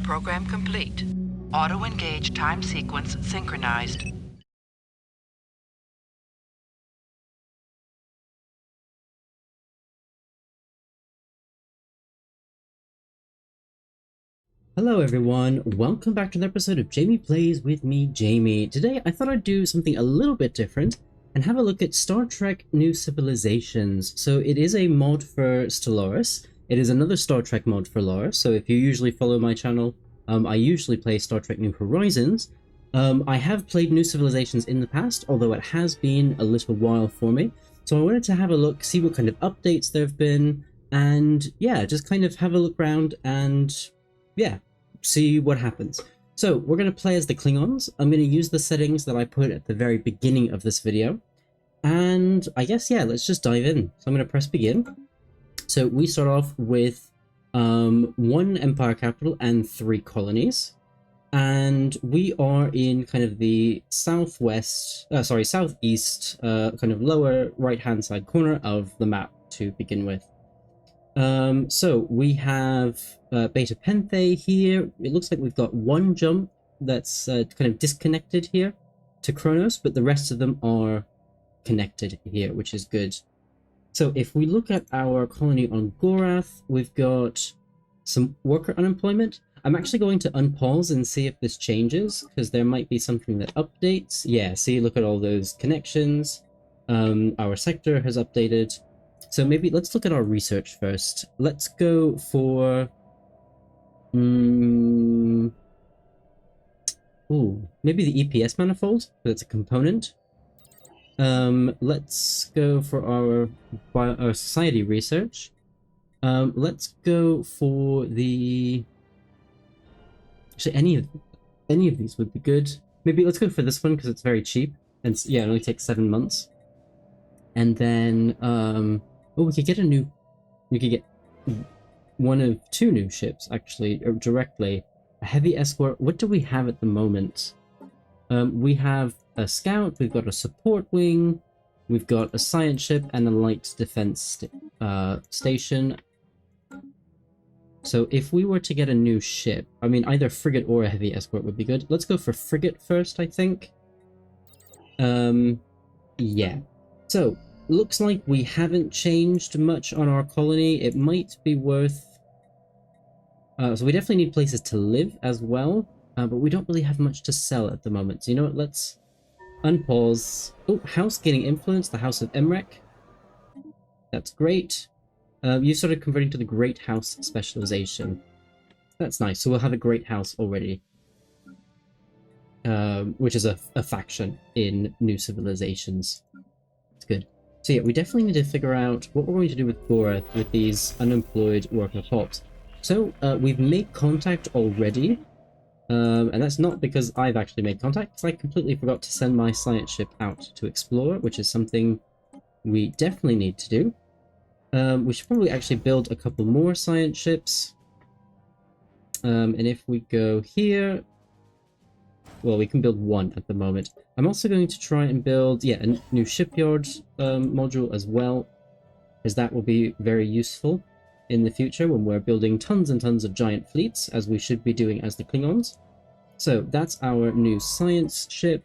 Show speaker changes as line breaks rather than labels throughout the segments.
program complete. Auto-engage time sequence synchronized.
Hello everyone, welcome back to another episode of Jamie Plays with me, Jamie. Today I thought I'd do something a little bit different and have a look at Star Trek New Civilisations. So it is a mod for Stellaris. It is another Star Trek mod for Lara, so if you usually follow my channel, I usually play Star Trek New Horizons. I have played New Civilisations in the past, although it has been a little while for me. So I wanted to have a look, see what kind of updates there have been, and yeah, just kind of have a look around and yeah, see what happens. So we're going to play as the Klingons. I'm going to use the settings that I put at the very beginning of this video. And I guess, yeah, let's just dive in. So I'm going to press begin. So we start off with 1 empire capital and 3 colonies. And we are in kind of the southeast, kind of lower right-hand side corner of the map to begin with. So we have Beta Penthe here. It looks like we've got 1 jump that's kind of disconnected here to Kronos, but the rest of them are connected here, which is good. So if we look at our colony on Gorath, we've got some worker unemployment. I'm actually going to unpause and see if this changes, because there might be something that updates. Yeah, see, look at all those connections. Our sector has updated. So maybe let's look at our research first. Let's go for... maybe the EPS manifold, that's a component. Let's go for our society research. Let's go for the... Actually, any of these would be good. Maybe let's go for this one because it's very cheap. And yeah, it only takes 7 months. And then, oh, we could get 1 of 2 new ships, actually, directly. A heavy escort. What do we have at the moment? We have a scout, we've got a support wing, we've got a science ship, and a light defense station. So if we were to get a new ship, I mean, either frigate or a heavy escort would be good. Let's go for frigate first, I think. Yeah. So, looks like we haven't changed much on our colony. It might be worth... so we definitely need places to live as well, but we don't really have much to sell at the moment. So you know what, let's unpause. Oh, house gaining influence, the House of Emrek. That's great. You started converting to the Great House specialization. That's nice, so we'll have a Great House already. Which is a faction in New Civilisations. It's good. So yeah, we definitely need to figure out what we're going to do with Gorath with these unemployed worker pops. So we've made contact already, and that's not because I've actually made contact, because I completely forgot to send my science ship out to explore, which is something we definitely need to do. We should probably actually build a couple more science ships. And if we go here... Well, we can build 1 at the moment. I'm also going to try and build, yeah, a new shipyard module as well, as that will be very useful in the future when we're building tons and tons of giant fleets, as we should be doing as the Klingons. So that's our new science ship.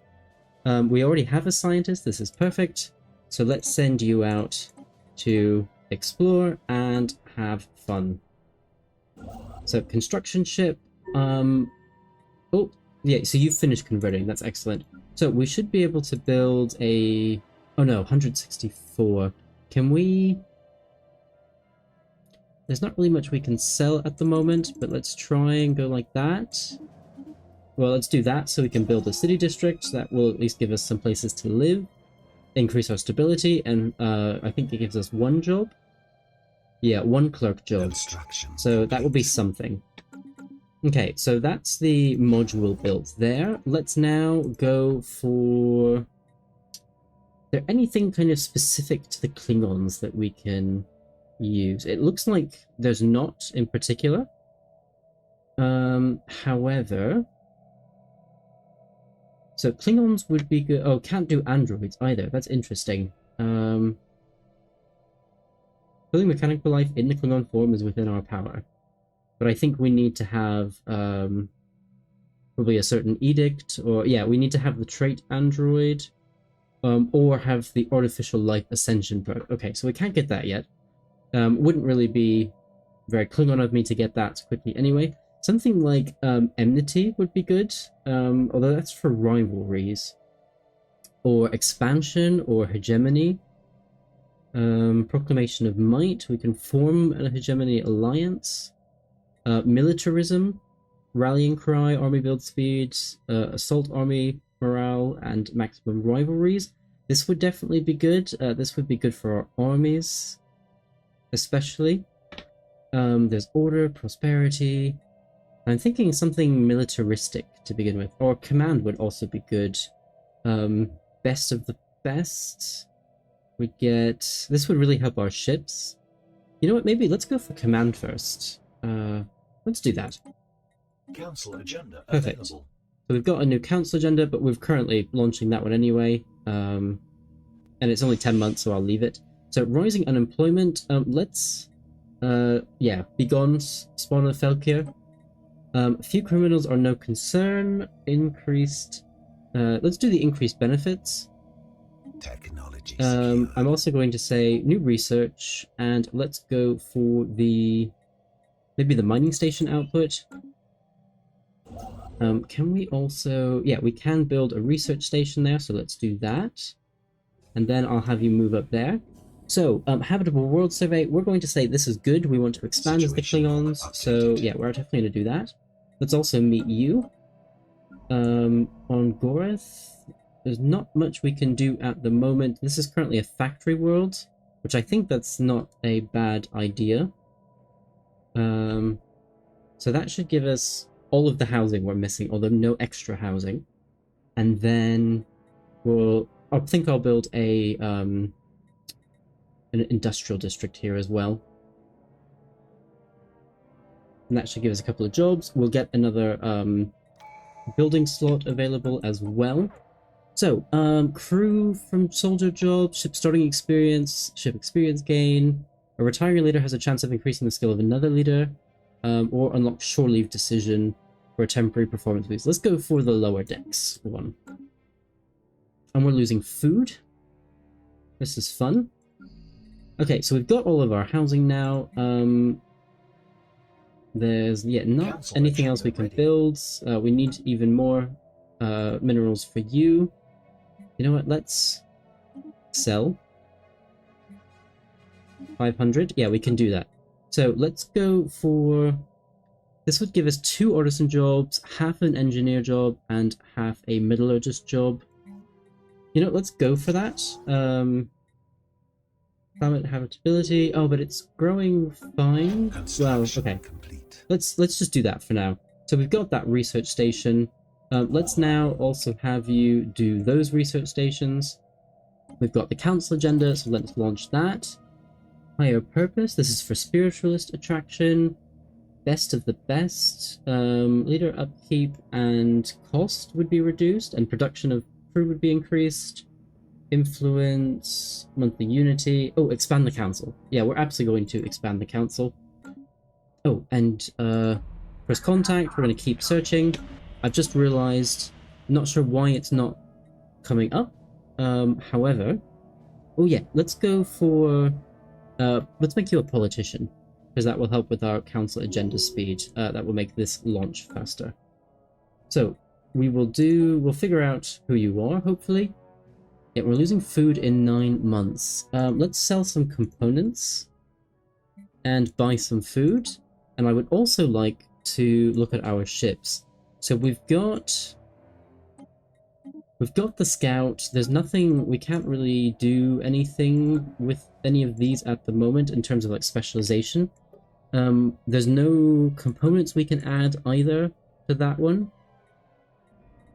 We already have a scientist, this is perfect. So let's send you out to explore and have fun. So construction ship, oh, yeah, so you've finished converting, that's excellent. So we should be able to build a... Oh no, 164. Can we... There's not really much we can sell at the moment, but let's try and go like that. Well, let's do that so we can build a city district. That will at least give us some places to live, increase our stability, and I think it gives us 1 job. Yeah, 1 clerk job. So that will be something. Okay, so that's the module built there. Let's now go for... Is there anything kind of specific to the Klingons that we can use? It looks like there's not in particular. However... So Klingons would be good... Oh, can't do androids either. That's interesting. Building mechanical life in the Klingon form is within our power. but I think we need to have probably a certain edict, or yeah, we need to have the trait android, or have the artificial life ascension perk. Okay, so we can't get that yet. Wouldn't really be very Klingon of me to get that quickly anyway. Something like enmity would be good, although that's for rivalries. Or expansion, or hegemony. Proclamation of might, we can form a hegemony alliance. Militarism, rallying cry, army build speed, assault army morale, and maximum rivalries. This would definitely be good. This would be good for our armies, especially. There's order, prosperity. I'm thinking something militaristic to begin with, or command would also be good. Best of the best. We get... This would really help our ships. You know what, maybe let's go for command first. Let's do that.
Council agenda
Perfect.
available.
So we've got a new council agenda, but we're currently launching that one anyway. And it's only 10 months, so I'll leave it. So rising unemployment, let's... yeah, begone, spawn of Felkir. Few criminals are no concern. Increased... let's do the increased benefits.
Technology.
I'm also going to say new research, and let's go for the... maybe the mining station output. Can we also... yeah, we can build a research station there, so let's do that. And then I'll have you move up there. So, habitable world survey, we're going to say this is good, we want to expand as the Klingons, so yeah, we're definitely going to do that. Let's also meet you. On Goreth, there's not much we can do at the moment. This is currently a factory world, which I think that's not a bad idea. So that should give us all of the housing we're missing, although no extra housing. And then I think I'll build a an industrial district here as well. And that should give us a couple of jobs. We'll get another building slot available as well. So, crew from soldier job, ship starting experience, ship experience gain. A retiring leader has a chance of increasing the skill of another leader, or unlock shore leave decision for a temporary performance boost. Let's go for the lower decks one. And we're losing food. This is fun. Okay, so we've got all of our housing now. There's not anything else we can build. We need even more minerals for you. You know what? Let's sell 500. Yeah, we can do that. So let's go for... this would give us 2 artisan jobs, half an engineer job, and half a metallurgist job. You know, let's go for that. Climate habitability. Oh, but it's growing fine. Well, okay. Let's just do that for now. So we've got that research station. Let's now also have you do those research stations. We've got the council agenda, so let's launch that. Higher purpose. This is for spiritualist attraction. Best of the best. Leader upkeep and cost would be reduced, and production of crew would be increased. Influence, monthly unity. Oh, expand the council. Yeah, we're absolutely going to expand the council. Oh, and first contact, we're going to keep searching. I've just realized, not sure why it's not coming up. However, oh yeah, let's go for, let's make you a politician, because that will help with our council agenda speed. That will make this launch faster. So, we'll figure out who you are, hopefully. Yeah, we're losing food in 9 months. Let's sell some components and buy some food. And I would also like to look at our ships. So we've got the scout. There's nothing, we can't really do anything with any of these at the moment in terms of like specialization. There's no components we can add either to that one.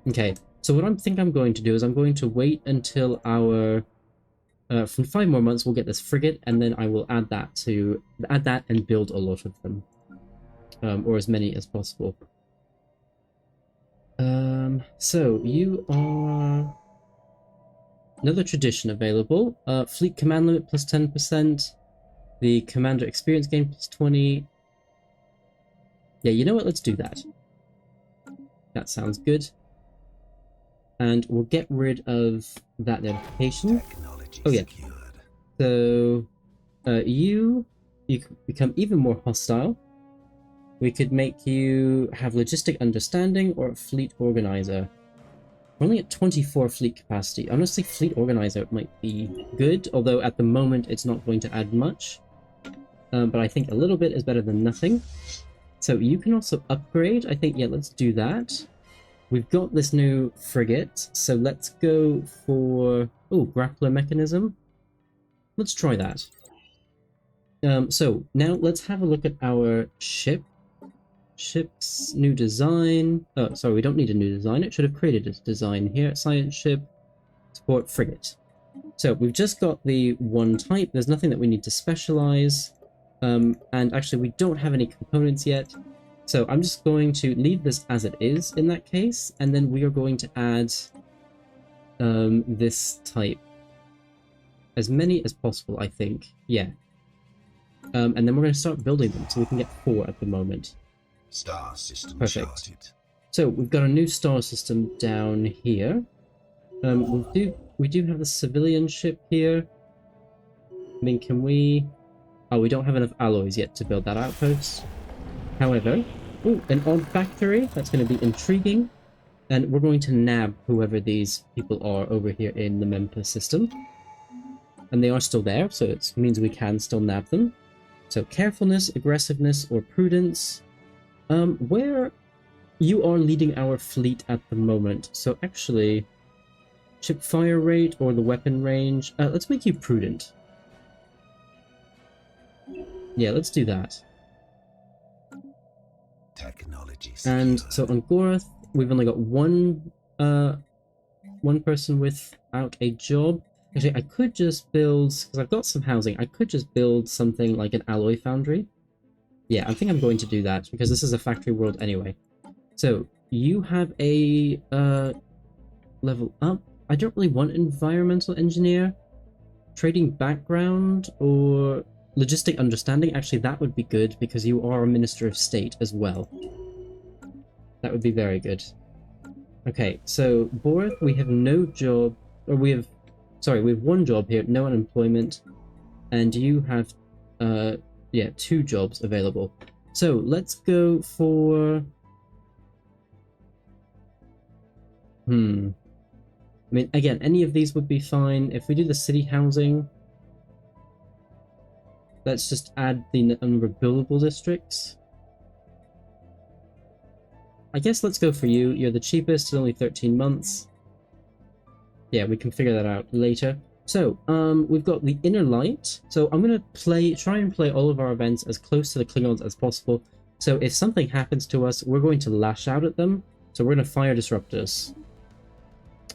Okay, so what I think I'm going to do is I'm going to wait until our from 5 more months we'll get this frigate, and then I will add that and build a lot of them, or as many as possible. So you are another tradition available. Fleet command limit plus 10%. The commander experience gain plus 20. Yeah, you know what? Let's do that. That sounds good. And we'll get rid of that notification.
Technology
Oh yeah.
secured.
So you could become even more hostile. We could make you have logistic understanding or fleet organizer. We're only at 24 fleet capacity. Honestly, fleet organizer might be good, although at the moment it's not going to add much. But I think a little bit is better than nothing. So you can also upgrade. I think, yeah, let's do that. We've got this new frigate, so let's go for... Oh, grappler mechanism. Let's try that. So now let's have a look at our ship. Ship's new design. Oh, sorry, we don't need a new design. It should have created a design here. Science ship, support frigate. So we've just got the one type. There's nothing that we need to specialize. And actually, we don't have any components yet. So I'm just going to leave this as it is in that case, and then we are going to add this type. As many as possible, I think. Yeah. And then we're going to start building them, so we can get 4 at the moment.
Star system
Perfect.
charted.
So we've got a new star system down here. We do have the civilian ship here. I mean, can we... Oh, we don't have enough alloys yet to build that outpost. However, ooh, an odd factory. That's going to be intriguing. And we're going to nab whoever these people are over here in the Memphis system. And they are still there, so it means we can still nab them. So carefulness, aggressiveness, or prudence. Where you are leading our fleet at the moment. So actually, ship fire rate or the weapon range. Let's make you prudent. Yeah, let's do that.
Technology
And
secured.
so on Gorath, we've only got one person without a job. Actually, I could just build, because I've got some housing, I could just build something like an alloy foundry. Yeah, I think I'm going to do that, because this is a factory world anyway. So, you have a level up. I don't really want environmental engineer. Trading background or logistic understanding. Actually, that would be good, because you are a Minister of State as well. That would be very good. Okay, so Borth, we have no job, or we have one job here, no unemployment, and you have, yeah, 2 jobs available. So let's go for, I mean, again, any of these would be fine. If we do the city housing, let's just add the number of buildable districts. I guess let's go for you. You're the cheapest, only 13 months. Yeah, we can figure that out later. So, we've got the Inner Light. So I'm going to try and play all of our events as close to the Klingons as possible. So if something happens to us, we're going to lash out at them. So we're going to fire disruptors.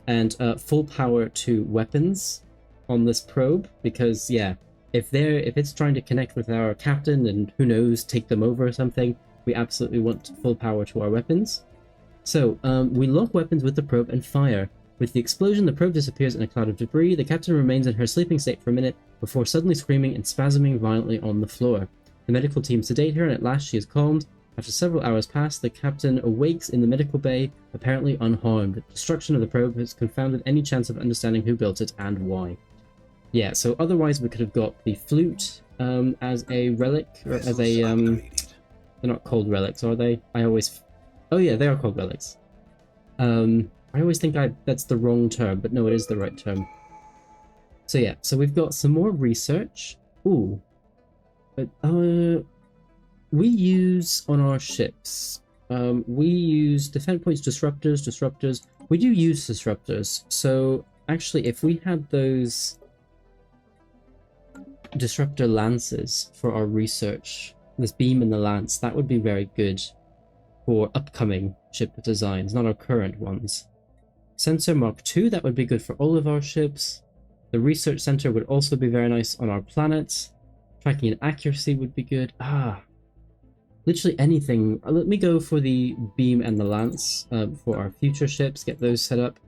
And full power to weapons on this probe. Because, yeah, if it's trying to connect with our captain and, who knows, take them over or something, we absolutely want full power to our weapons. So, we lock weapons with the probe and fire. With the explosion, the probe disappears in a cloud of debris. The captain remains in her sleeping state for a minute before suddenly screaming and spasming violently on the floor. The medical team sedate her, and at last she is calmed. After several hours pass, the captain awakes in the medical bay, apparently unharmed. The destruction of the probe has confounded any chance of understanding who built it and why. Yeah, so otherwise we could have got the flute as a relic, or as a
Upgraded.
they're not called relics, are they? Oh yeah, they are called relics. I always think that's the wrong term, but no, it is the right term. So yeah, so we've got some more research. Ooh. We use on our ships, we use defense points, disruptors. We do use disruptors. So actually, if we had those disruptor lances for our research, this beam and the lance, that would be very good for upcoming ship designs, not our current ones. Sensor Mark II, that would be good for all of our ships. The research center would also be very nice on our planets. Tracking and accuracy would be good. Literally anything. Let me go for the beam and the lance for our future ships, get those set up.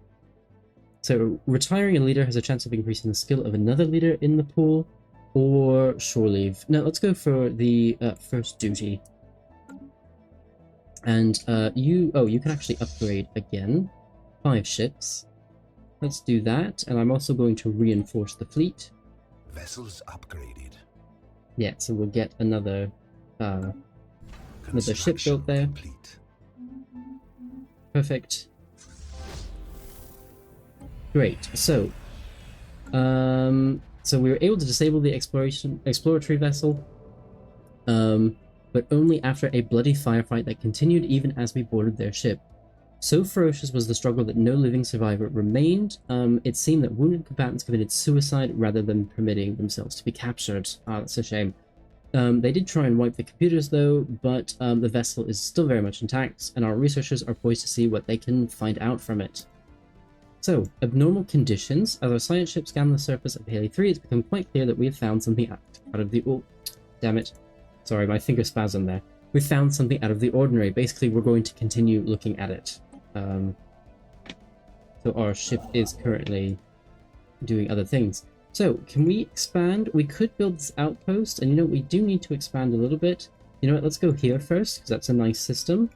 So retiring a leader has a chance of increasing the skill of another leader in the pool, or shore leave. No, let's go for the first duty. And you can actually upgrade again. 5 ships. Let's do that, and I'm also going to reinforce the fleet.
Vessels upgraded.
Yeah, so we'll get another ship built there.
Complete.
Perfect. Great. So we were able to disable the exploratory vessel, but only after a bloody firefight that continued even as we boarded their ship. So ferocious was the struggle that no living survivor remained. It seemed that wounded combatants committed suicide rather than permitting themselves to be captured. That's a shame. They did try and wipe the computers though, but the vessel is still very much intact, and our researchers are poised to see what they can find out from it. So, abnormal conditions. As our science ship scanned the surface of Haley 3, it's become quite clear that we have found something out of the... Oh, damn it. Sorry, my finger spasmed there. We found something out of the ordinary. Basically, we're going to continue looking at it. So our ship is currently doing other things. So, can we expand? We could build this outpost, and we do need to expand a little bit. You know what, let's go here first, because that's a nice system.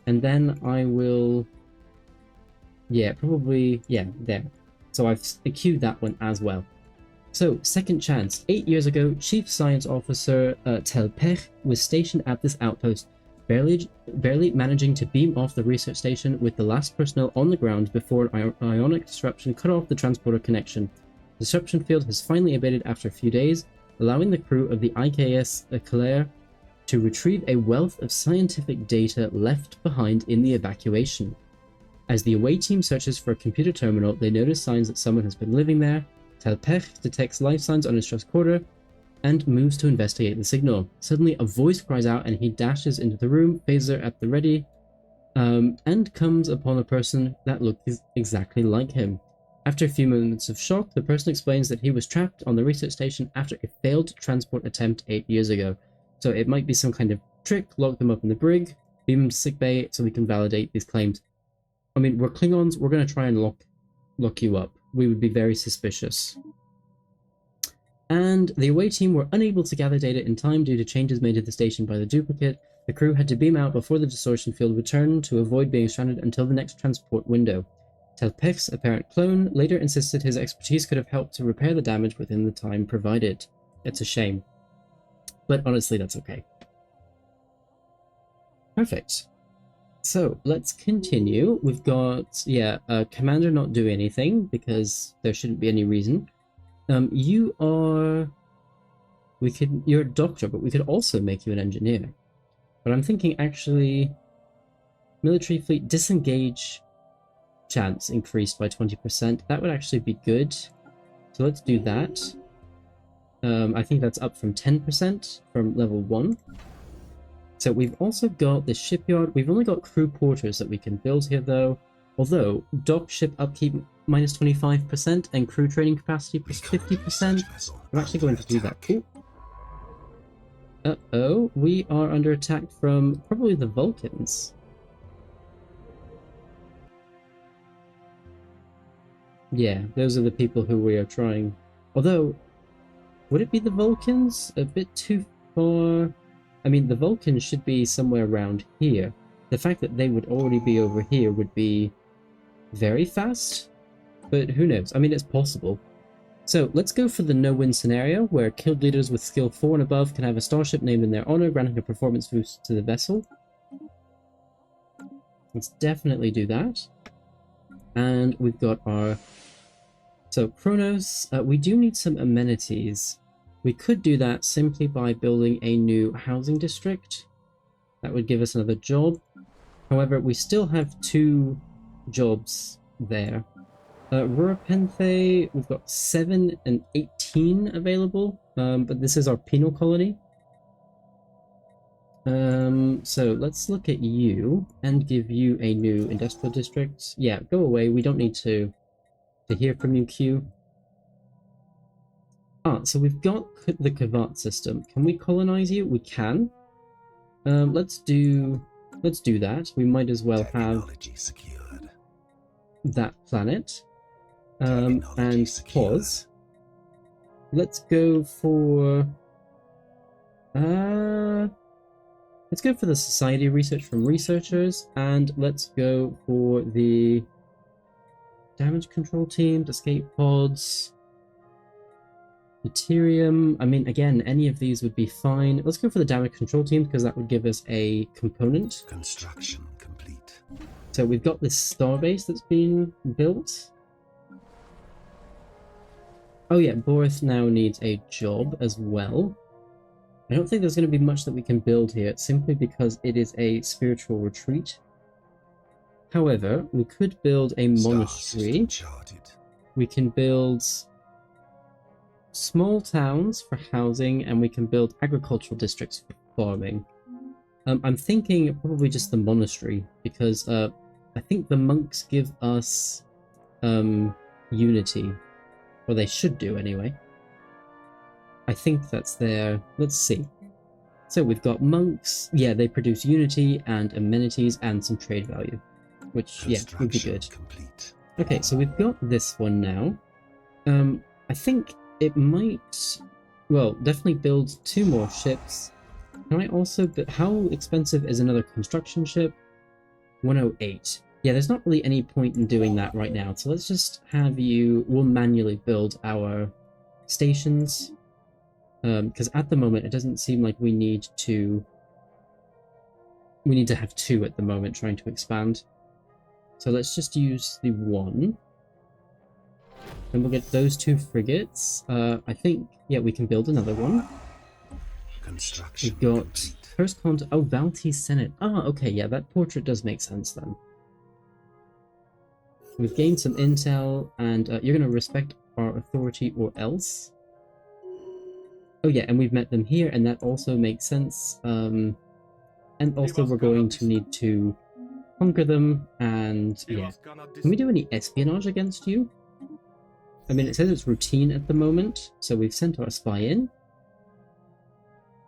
And then I will... Yeah, probably... Yeah, there. So I've queued that one as well. So, second chance. 8 years ago, Chief Science Officer Telpech was stationed at this outpost, barely managing to beam off the research station with the last personnel on the ground before an ionic disruption cut off the transporter connection. The disruption field has finally abated after a few days, allowing the crew of the IKS Claire to retrieve a wealth of scientific data left behind in the evacuation. As the away team searches for a computer terminal, they notice signs that someone has been living there. Telpech detects life signs on his transporter and moves to investigate the signal. Suddenly, a voice cries out and he dashes into the room, phaser at the ready, and comes upon a person that looks exactly like him. After a few moments of shock, the person explains that he was trapped on the research station after a failed transport attempt 8 years ago. So it might be some kind of trick, lock them up in the brig, beam them to sickbay so we can validate these claims. I mean, we're Klingons, we're going to try and lock you up. We would be very suspicious. And the away team were unable to gather data in time due to changes made to the station by the duplicate. The crew had to beam out before the distortion field returned to avoid being stranded until the next transport window. Telpech's apparent clone later insisted his expertise could have helped to repair the damage within the time provided. It's a shame. But honestly, that's okay. Perfect. So, let's continue. We've got, Commander not do anything, because there shouldn't be any reason. You're a doctor, but we could also make you an engineer. But I'm thinking, actually, military fleet disengage chance increased by 20%. That would actually be good. So let's do that. I think that's up from 10% from level 1. So we've also got the shipyard. We've only got crew quarters that we can build here though. Although, dock ship upkeep minus 25% and crew training capacity plus 50%. I'm actually going to do that. Cool. Uh-oh, we are under attack from probably the Vulcans. Yeah, those are the people who we are trying. Although, would it be the Vulcans? A bit too far. I mean, the Vulcans should be somewhere around here. The fact that they would already be over here would be very fast, but who knows? I mean, it's possible. So, let's go for the no-win scenario, where killed leaders with skill 4 and above can have a starship named in their honor, granting a performance boost to the vessel. Let's definitely do that. And we've got our... So, Kronos, we do need some amenities. We could do that simply by building a new housing district. That would give us another job. However, we still have 2 jobs there. Rurapenthe, we've got 7 and 18 available, but this is our penal colony. So let's look at you and give you a new industrial district. Yeah, go away. We don't need to hear from you, Q. So we've got the Kavat system. Can we colonize you? We can. Let's do that. We might as well have that planet. And pause. Let's go for let's Let's go for the society research from researchers, and let's go for the damage control teams, escape pods, deuterium. I mean, again, any of these would be fine. Let's go for the damage control team because that would give us a component.
Construction complete.
So we've got this starbase that's been built. Oh yeah, Borth now needs a job as well. I don't think there's going to be much that we can build here, simply because it is a spiritual retreat. However, we could build a monastery. We can build small towns for housing, and we can build agricultural districts for farming. I'm thinking probably just the monastery, because I think the monks give us unity. Or they should do, anyway. I think that's their... Let's see. So we've got monks. Yeah, they produce unity and amenities and some trade value. Which, yeah, would be good. Complete. Okay, so we've got this one now. I think it might... Well, definitely build 2 more ships. Can I also... How expensive is another construction ship? 108. Yeah, there's not really any point in doing that right now. So let's just have you... We'll manually build our stations. Because at the moment, it doesn't seem like we need to... We need to have 2 at the moment trying to expand. So let's just use the 1. And we'll get those 2 frigates. I think, yeah, we can build another one. We've got first contact... Oh, Valti Senate. Ah, okay, yeah, that portrait does make sense then. We've gained some intel, and you're going to respect our authority or else. Oh yeah, and we've met them here, and that also makes sense. And also we're going to need to conquer them, and yeah. Can we do any espionage against you? I mean, it says it's routine at the moment, so we've sent our spy in.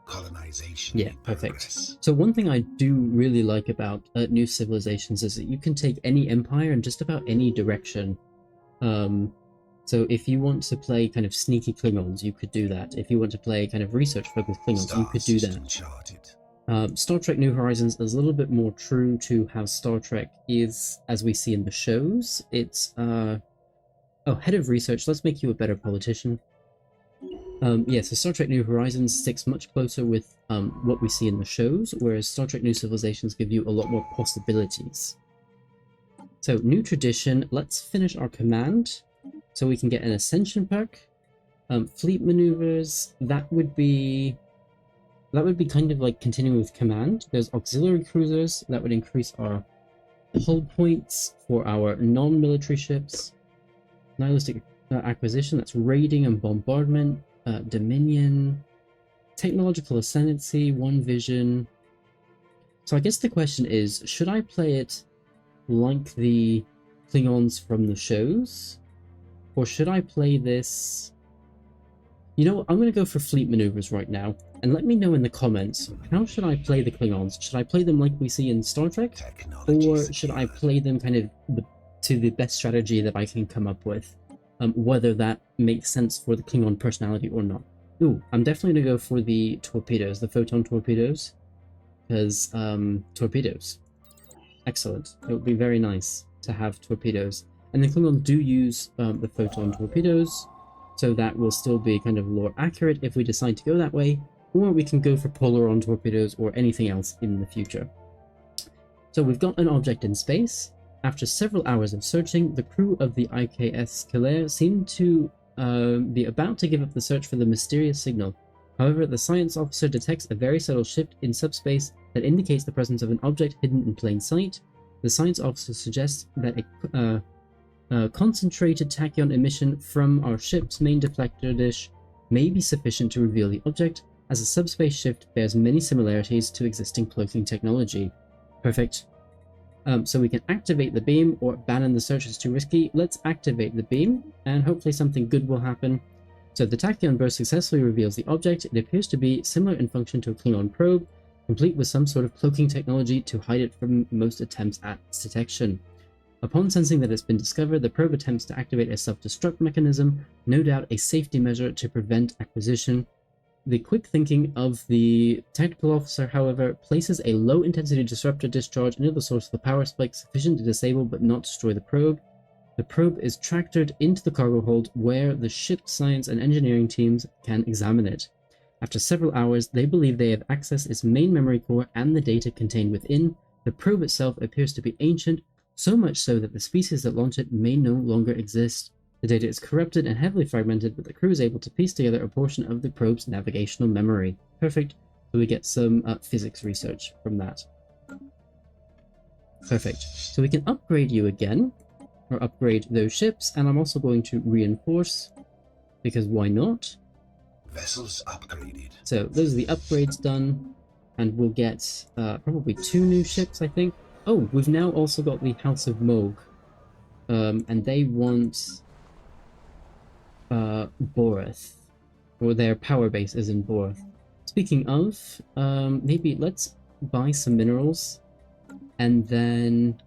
Colonization.
Yeah, perfect. So one thing I do really like about New Civilisations is that you can take any empire in just about any direction. So if you want to play kind of sneaky Klingons, you could do that. If you want to play kind of research-focused Klingons, you could do that. Star Trek New Horizons is a little bit more true to how Star Trek is, as we see in the shows. It's, oh, head of research, let's make you a better politician. Yeah, so Star Trek New Horizons sticks much closer with what we see in the shows, whereas Star Trek New Civilisations give you a lot more possibilities. So, new tradition, let's finish our command. So we can get an ascension perk. Fleet maneuvers, that would be kind of like continuing with command. There's auxiliary cruisers, that would increase our hull points for our non-military ships. Nihilistic acquisition, that's raiding and bombardment. Dominion. Technological ascendancy, one vision. So I guess the question is, should I play it like the Klingons from the shows? Or should I play this... You know what, I'm going to go for fleet maneuvers right now. And let me know in the comments, how should I play the Klingons? Should I play them like we see in Star Trek? Or should I play them kind of to the best strategy that I can come up with? Whether that makes sense for the Klingon personality or not. Ooh, I'm definitely going to go for the torpedoes, the photon torpedoes. Because, torpedoes. Excellent. It would be very nice to have torpedoes. And the Klingons do use the photon torpedoes, so that will still be kind of lore accurate if we decide to go that way, or we can go for polaron torpedoes or anything else in the future. So we've got an object in space. After several hours of searching, the crew of the IKS Killer seemed to be about to give up the search for the mysterious signal. However, the science officer detects a very subtle shift in subspace that indicates the presence of an object hidden in plain sight. The science officer suggests that a concentrated tachyon emission from our ship's main deflector dish may be sufficient to reveal the object, as a subspace shift bears many similarities to existing cloaking technology. Perfect. So we can activate the beam, or abandon the search is too risky. Let's activate the beam, and hopefully something good will happen. So the tachyon burst successfully reveals the object. It appears to be similar in function to a Klingon probe, complete with some sort of cloaking technology to hide it from most attempts at its detection. Upon sensing that it's been discovered, the probe attempts to activate a self-destruct mechanism, no doubt a safety measure to prevent acquisition. The quick thinking of the tactical officer, however, places a low-intensity disruptor discharge into the source of the power spike sufficient to disable but not destroy the probe. The probe is tractored into the cargo hold where the ship's science and engineering teams can examine it. After several hours, they believe they have accessed its main memory core and the data contained within. The probe itself appears to be ancient, so much so that the species that launched it may no longer exist. The data is corrupted and heavily fragmented, but the crew is able to piece together a portion of the probe's navigational memory. Perfect. So we get some physics research from that. Perfect. So we can upgrade you again, or upgrade those ships, and I'm also going to reinforce, because why not?
Vessels upgraded.
So those are the upgrades done, and we'll get probably 2 new ships, I think. Oh, we've now also got the House of Moog, and they want Boreth, or their power base is in Boreth. Speaking of, maybe let's buy some minerals, and then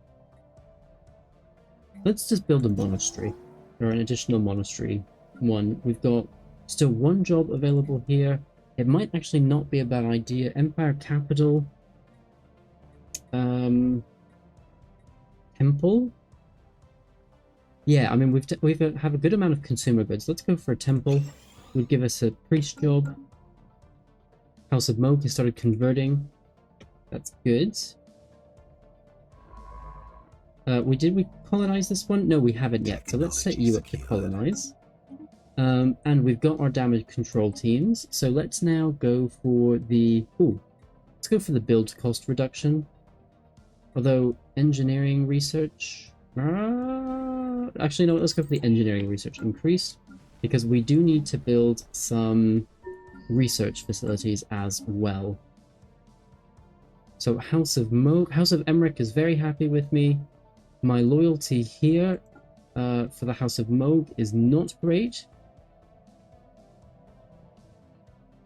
let's just build a monastery, or an additional monastery. We've got still 1 job available here. It might actually not be a bad idea. Empire capital, temple. Yeah, I mean, we have a good amount of consumer goods. Let's go for a temple. Would give us a priest job. House of Moog has started converting. That's good. Did we colonize this one? No, we haven't yet. So let's set you up to colonize. And we've got our damage control teams. So let's now go for the... Ooh, let's go for the build cost reduction. Although engineering research... actually, no, let's go for the engineering research increase, because we do need to build some research facilities as well. So House of Emmerich is very happy with me. My loyalty here for the House of Moog is not great.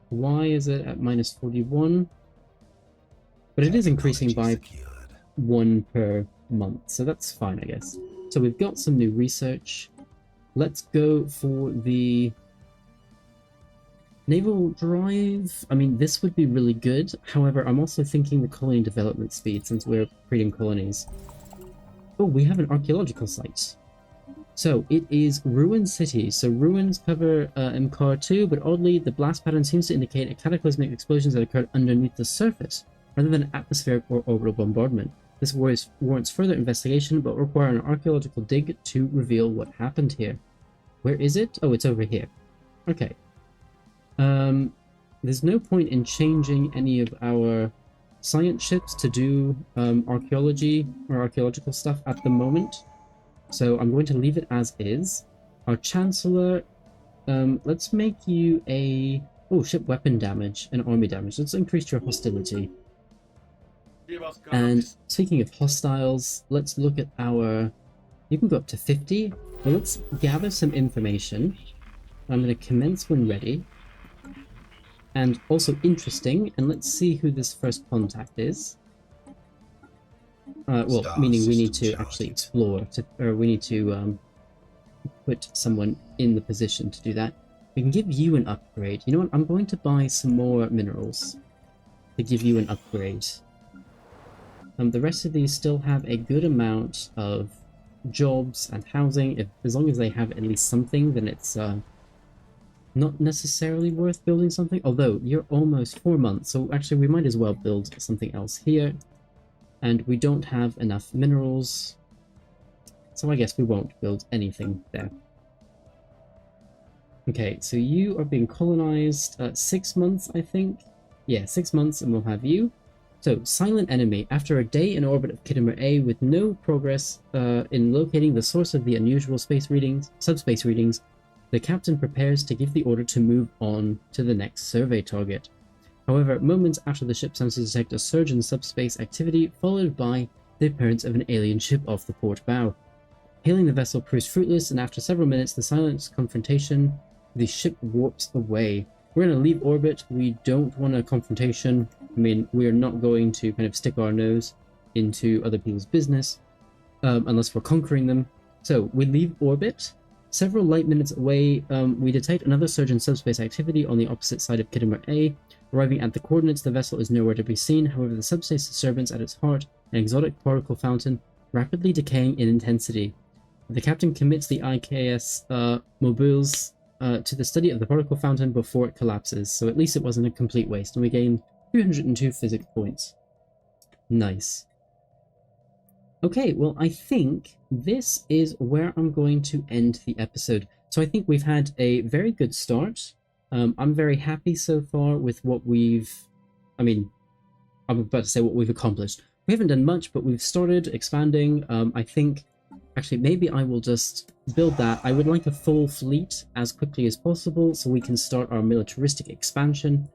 Why is it at minus 41? But it is increasing by 1 per month, so that's fine, I guess. So we've got some new research. Let's go for the naval drive. I mean, this would be really good. However, I'm also thinking the colony development speed, since we're creating colonies. Oh, we have an archaeological site. So it is Ruin City. So ruins cover MCAR 2, but oddly, the blast pattern seems to indicate a cataclysmic explosions that occurred underneath the surface, rather than atmospheric or orbital bombardment. This warrants further investigation, but will require an archaeological dig to reveal what happened here. Where is it? Oh, it's over here. Okay. There's no point in changing any of our science ships to do archaeology or archaeological stuff at the moment. So I'm going to leave it as is. Our Chancellor, let's make you a... Oh, ship weapon damage and army damage. Let's increase your hostility. And speaking of hostiles, let's look at our... You can go up to 50. Well, let's gather some information. I'm going to commence when ready. And also interesting, and let's see who this first contact is. Well, meaning we need to actually explore, or we need to put someone in the position to do that. We can give you an upgrade. You know what? I'm going to buy some more minerals to give you an upgrade. The rest of these still have a good amount of jobs and housing. As long as they have at least something, then it's not necessarily worth building something. Although you're almost 4 months, so actually we might as well build something else here. And we don't have enough minerals, so I guess we won't build anything there. Okay, so you are being colonized 6 months, I think. Yeah, 6 months and we'll have you. So, silent enemy. After a day in orbit of Khitomer A with no progress in locating the source of the unusual subspace readings, the captain prepares to give the order to move on to the next survey target. However, moments after the ship sensors detect a surge in subspace activity, followed by the appearance of an alien ship off the port bow. Hailing the vessel proves fruitless, and after several minutes, the silent confrontation, the ship warps away. We're going to leave orbit. We don't want a confrontation. I mean, we're not going to kind of stick our nose into other people's business unless we're conquering them. So we leave orbit. Several light minutes away, we detect another surge in subspace activity on the opposite side of Khitomer A. Arriving at the coordinates, the vessel is nowhere to be seen. However, the subspace disturbance at its heart, an exotic particle fountain, rapidly decaying in intensity. The captain commits the IKS mobiles to the study of the particle fountain before it collapses, so at least it wasn't a complete waste, and we gained 302 physics points. Nice. Okay, well, I think this is where I'm going to end the episode. So I think we've had a very good start. I'm very happy so far with what I'm about to say what we've accomplished. We haven't done much, but we've started expanding. I think, actually, maybe I will just build that. I would like a full fleet as quickly as possible so we can start our militaristic expansion.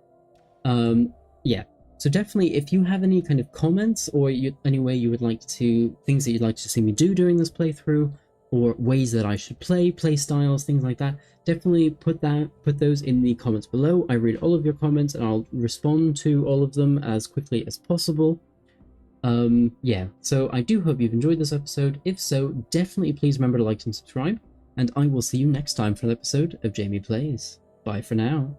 Yeah. So definitely, if you have any kind of comments or any way you would like to, things that you'd like to see me do during this playthrough, or ways that I should play styles, things like that, definitely put those in the comments below. I read all of your comments and I'll respond to all of them as quickly as possible. Yeah, so I do hope you've enjoyed this episode. If so, definitely please remember to like and subscribe, and I will see you next time for an episode of Jamie Plays. Bye for now.